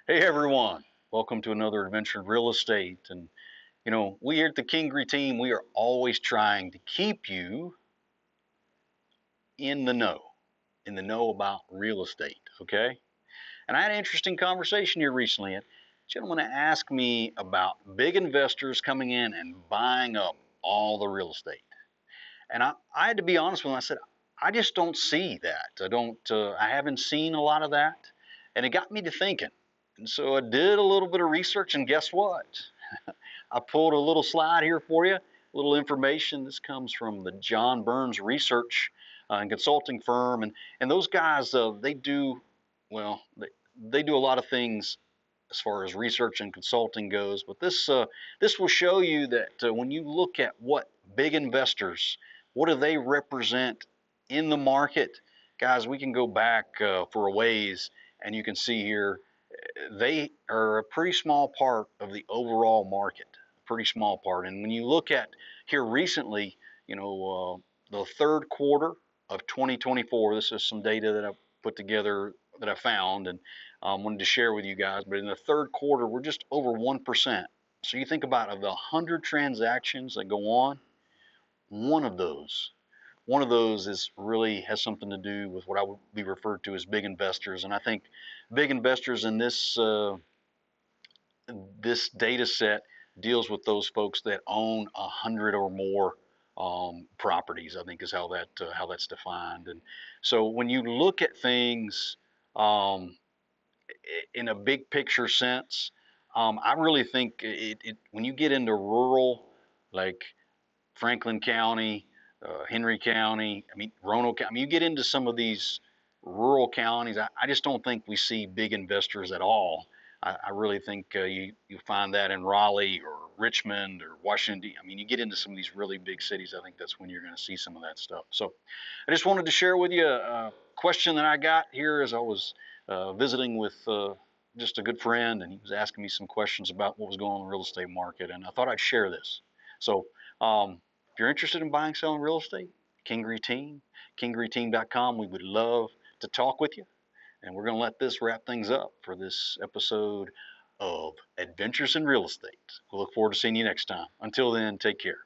Hey everyone, welcome to another adventure in real estate. And we here at the Kingery team, we are always trying to keep you in the know about real estate. Okay. And I had an interesting conversation here recently. A gentleman asked me about big investors coming in and buying up all the real estate. And I had to be honest with him. I said, I just don't see that. I haven't seen a lot of that. And it got me to thinking. And so I did a little bit of research, and guess what? I pulled a little slide here for you, a little information. This comes from the John Burns Research and Consulting Firm, and those guys they do a lot of things as far as research and consulting goes. But this will show you that when you look at what big investors, what do they represent in the market, guys? We can go back for a ways, and you can see here they are a pretty small part of the overall market, a pretty small part. And when you look at here recently, the third quarter of 2024, this is some data that I put together that I found and wanted to share with you guys. But in the third quarter, we're just over 1%. So you think about of the 100 transactions that go on, one of those one of those is really has something to do with what I would be referred to as big investors. And I think big investors in this data set deals with those folks that own 100 or more properties. I think is how that's defined. And so when you look at things um, in a big picture sense, I really think when you get into rural, like Franklin County, Henry County, Roanoke County, you get into some of these rural counties, I just don't think we see big investors at all. I really think you find that in Raleigh or Richmond or Washington. You get into some of these really big cities. I think that's when you're going to see some of that stuff. So I just wanted to share with you a question that I got here as I was visiting with just a good friend, and he was asking me some questions about what was going on in the real estate market, and I thought I'd share this. So if you're interested in buying, selling real estate, Kingery Team, kingeryteam.com, we would love to talk with you. And we're going to let this wrap things up for this episode of Adventures in Real Estate. We'll look forward to seeing you next time. Until then, take care.